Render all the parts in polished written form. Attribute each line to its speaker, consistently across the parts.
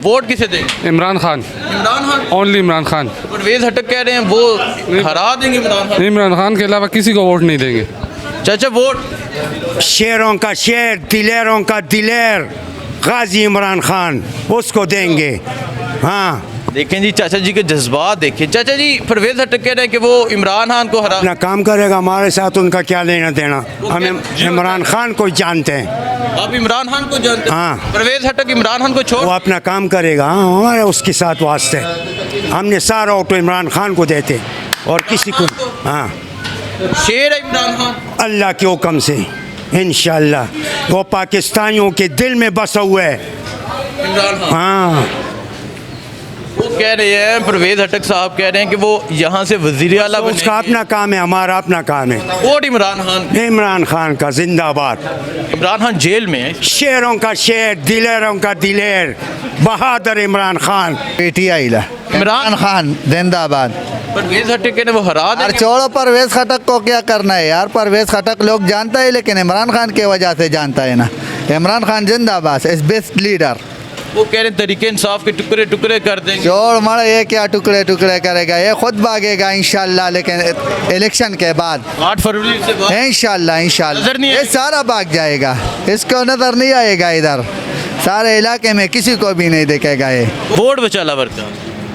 Speaker 1: Vote کسے دیں گے؟
Speaker 2: عمران خان،
Speaker 1: عمران خان؟
Speaker 2: اونلی عمران خان۔
Speaker 1: پرویز ہٹک کہہ رہے ہیں وہ ہرا دیں گے عمران خان۔
Speaker 2: عمران خان کے علاوہ کسی کو ووٹ نہیں دیں گے۔
Speaker 1: چاچا ووٹ
Speaker 3: شیروں کا شیر، دلیروں کا دلیر غازی عمران خان، اس کو دیں گے۔ ہاں،
Speaker 1: دیکھیں جی چاچا جی کے جذبات دیکھیں۔ چاچا جی پرویز ہٹک کہہ رہے ہیں کہ وہ عمران خان کو ہرا،
Speaker 3: اپنا کام کرے گا، ہمارے ساتھ ان کا کیا لینا دینا؟ ہم عمران خان کو جانتے ہیں،
Speaker 1: آپ عمران خان کو جانتے ہیں؟
Speaker 3: ہاں۔
Speaker 1: پرویز ہٹک عمران خان کو چھوڑ،
Speaker 3: وہ اپنا کام کرے گا، ہاں، ہمارے اس کے ساتھ واسطے ہم نے سارا آٹو عمران خان کو دیتے اور کسی کو، ہاں،
Speaker 1: شیر ہے عمران خان۔
Speaker 3: اللہ کے حکم سے انشاءاللہ وہ پاکستانیوں کے دل میں بسا ہوا ہے۔
Speaker 1: عمران خان
Speaker 3: ہاں،
Speaker 1: وہ کہہ رہے ہیں، پرویز ہٹک صاحب کہہ رہے ہیں کہ وہ یہاں سے وزیر اعلیٰ
Speaker 3: اس کا اپنا کام ہے، ہمارا اپنا کام ہے۔
Speaker 1: ووٹ عمران خان۔
Speaker 3: عمران خان کا زندہ باد۔
Speaker 1: عمران خان جیل میں ہے۔
Speaker 3: شیروں کا شیر، دلیروں کا دلیر بہادر Imran Khan.
Speaker 4: P T I Imran Khan زندہ باد۔
Speaker 1: پرویز ہٹک کہہ رہے ہیں وہ ہرا دیں
Speaker 4: یار
Speaker 1: گے۔
Speaker 4: چھوڑو پرویز خٹک کو کیا کرنا ہے یار، پرویز خٹک لوگ جانتا ہے لیکن عمران خان کی وجہ سے جانتا ہے نا۔ عمران خان زندہ باد از بیسٹ لیڈر۔
Speaker 1: وہ کہہ رہے ہیں تحریک انصاف کے ٹکڑے ٹکڑے کر دیں گے۔
Speaker 4: چھوڑ مڑ، یہ کیا ٹکڑے ٹکڑے کرے گا، یہ خود بھاگے گا انشاءاللہ، لیکن الیکشن کے بعد
Speaker 1: 8 فروری سے بعد
Speaker 4: انشاءاللہ
Speaker 1: نظر نہیں
Speaker 4: یہ
Speaker 1: آئے گا۔
Speaker 4: سارا بھاگ جائے گا، اس کو نظر نہیں آئے گا ادھر، سارے علاقے میں کسی کو بھی نہیں دیکھے گا یہ۔
Speaker 1: ووٹ بچالا ورکا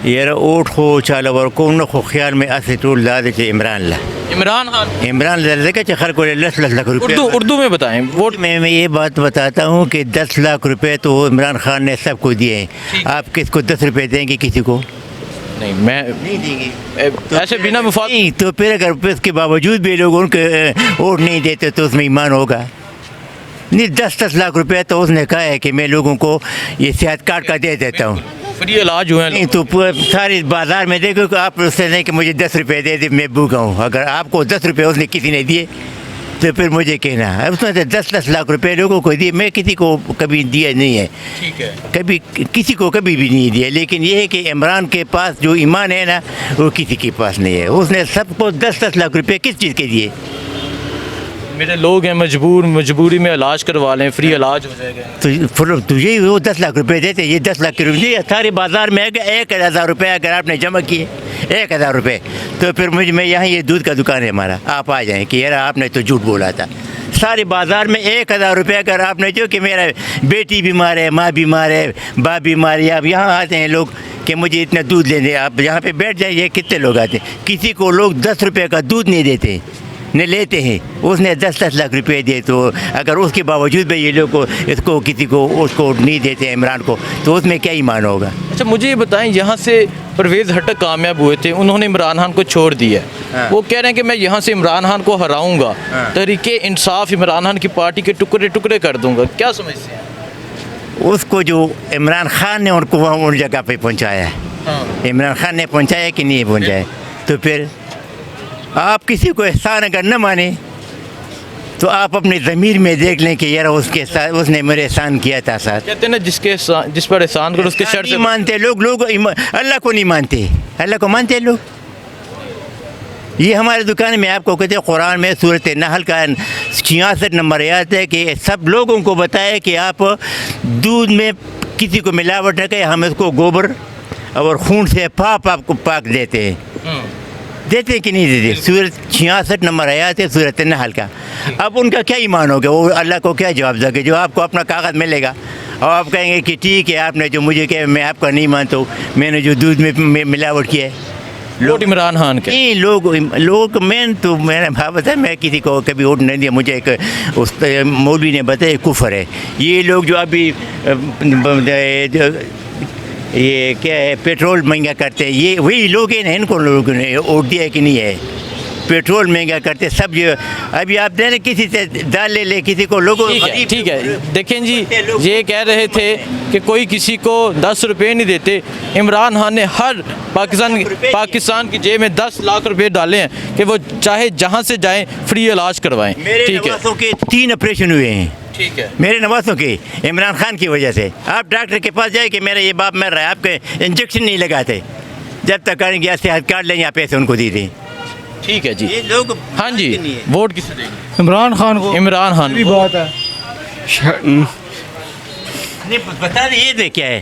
Speaker 5: یار اوٹ خو چاله ورکوم نه خو خیال مې اسې ټول دا دی چې عمران له
Speaker 1: عمران خان۔
Speaker 5: عمران له ځکه چې خلکو له 10 لاکھ روپے
Speaker 1: اردو میں بتائیں ووٹ
Speaker 5: میں یہ بات بتاتا ہوں کہ 10 لاکھ روپے تو عمران خان نے سب کو دیے ہیں، آپ کس کو 10 روپے دیں گے کسی کو؟
Speaker 1: نہیں، میں
Speaker 5: نہیں دیں گے۔
Speaker 1: ایسے بنا مفاد
Speaker 5: نہیں تو پھر اگر اس کے باوجود بھی لوگ ان کو ووٹ نہیں دیتے تو اس میں ایمان ہوگا نہیں۔ 10 لاکھ روپے تو اس نے کہا ہے کہ میں لوگوں کو یہ صحت کارڈ کا دے دیتا ہوں،
Speaker 1: فری علاج ہوئے ہیں
Speaker 5: نہیں تو ساری بازار میں دیکھو کہ آپ اس سے نہیں کہ مجھے 10 روپے دے دے میں بھوکا ہوں، اگر آپ کو 10 روپے اس نے کسی نے دیے تو پھر مجھے کہنا ہے اس نے 10 لاکھ روپے لوگوں کو دیے، میں کسی کو کبھی دیا نہیں ہے،
Speaker 1: ٹھیک ہے۔
Speaker 5: کبھی کسی کو کبھی بھی نہیں دیا، لیکن یہ ہے کہ عمران کے پاس جو ایمان ہے نا وہ کسی کے پاس نہیں ہے، اس نے سب کو 10 لاکھ روپے کس چیز کے دیے؟
Speaker 1: میرے لوگ ہیں مجبوری میں علاج کروا لیں، فری علاج ہو جائے گا۔
Speaker 5: تو تجھے وہ 10 لاکھ روپے دیتے، یہ 10 لاکھ روپے سارے بازار میں 1,000 روپے اگر آپ نے جمع کیے 1,000 روپے تو پھر میں یہاں یہ دودھ کا دکان ہے ہمارا، آپ آ جائیں کہ یار آپ نے تو جھوٹ بولا تھا، سارے بازار میں 1,000 روپے اگر آپ نے جو کہ میرا بیٹی بیمار ہے، ماں بیمار ہے، باپ بیمار ہے، اب یہاں آتے ہیں لوگ کہ مجھے اتنا دودھ لے دیں، آپ یہاں پہ بیٹھ جائیے، کتنے لوگ آتے ہیں، کسی کو لوگ 10 روپے کا دودھ نہیں دیتے نہ لیتے ہیں، اس نے 10 لاکھ روپے دیے، تو اگر اس کے باوجود بھی یہ لوگ اس کو کسی کو اس کو نہیں دیتے عمران کو تو اس میں کیا ایمان ہوگا؟
Speaker 1: اچھا مجھے یہ بتائیں، یہاں سے پرویز ہٹک کامیاب ہوئے تھے، انہوں نے عمران خان کو چھوڑ دیا ہے، وہ کہہ رہے ہیں کہ میں یہاں سے عمران خان کو ہراؤں گا، تحریک انصاف عمران خان کی پارٹی کے ٹکڑے ٹکڑے کر دوں گا، کیا سمجھتے ہیں؟
Speaker 5: اس کو جو عمران خان نے ان کو ان جگہ پہ پہنچایا ہے، عمران خان نے پہنچایا کہ نہیں پہنچایا؟ تو پھر آپ کسی کو احسان اگر نہ مانیں تو آپ اپنے ضمیر میں دیکھ لیں کہ یار اس کے ساتھ اس نے میرے احسان کیا تھا ساتھ۔
Speaker 1: کہتے ہیں نا جس پر احسان کرو اس کے شر سے
Speaker 5: نہیں مانتے لوگ اللہ کو نہیں مانتے، اللہ کو مانتے لوگ۔ یہ ہمارے دکان میں آپ کو کہتے ہیں قرآن میں سورۃ نحل کا 66 نمبر آیت ہے کہ سب لوگوں کو بتائے کہ آپ دودھ میں کسی کو ملاوٹ نہ کریں، ہم اس کو گوبر اور خون سے آپ کو پاک دیتے ہیں، دیتے ہیں کہ نہیں دیتے؟ سورۃ 66 نمبر آیات ہے سورۃ النحل کا۔ اب ان کا کیا ایمان ہوگا، وہ اللہ کو کیا جواب دے گا؟ جو آپ کو اپنا کاغذ ملے گا اور آپ کہیں گے کہ ٹھیک ہے آپ نے جو مجھے کہ میں آپ کا نہیں مانتا ہوں، میں نے جو دودھ میں ملاوٹ کیا ہے۔
Speaker 1: ووٹ عمران خان کے
Speaker 5: نہیں لوگ میں تو میں نے بتایا میں کسی کو کبھی ووٹ نہیں دیا، مجھے ایک اس مولوی نے بتایا کفر ہے۔ یہ لوگ جو ابھی یہ کیا ہے پیٹرول مہنگا کرتے ہیں، یہ وہی لوگ ہیں نا، ان کو لوگوں نے ووٹ دیا کہ نہیں ہے؟ پیٹرول مہنگا کرتے سب، جو ابھی آپ دیں کسی سے دال لے لے کسی کو لوگوں۔
Speaker 1: ٹھیک ہے، دیکھیں جی یہ کہہ رہے تھے کہ کوئی کسی کو 10 روپے نہیں دیتے، عمران خان نے ہر پاکستان کی جیب میں 10 لاکھ روپے ڈالے ہیں کہ وہ چاہے جہاں سے جائیں فری علاج کروائیں۔
Speaker 5: میرے
Speaker 1: ٹھیک ہے،
Speaker 5: نواسوں کے 3 آپریشن ہوئے ہیں،
Speaker 1: ٹھیک ہے،
Speaker 5: میرے نواسوں کے عمران خان کی وجہ سے۔ آپ ڈاکٹر کے پاس جائیں کہ میرا یہ باپ مر رہا ہے، آپ کے انجیکشن نہیں لگاتے، جب تک کریں گے صحت کارڈ لیں یا پیسے ان کو دے دیں۔
Speaker 1: ٹھیک ہے جی،
Speaker 5: یہ لوگ
Speaker 1: ہاں جی، ووٹ کسے دیں گے؟
Speaker 2: عمران خان کو۔
Speaker 1: عمران خان
Speaker 2: بات ہے
Speaker 5: نہیں بتا دیں یہ کیا ہے،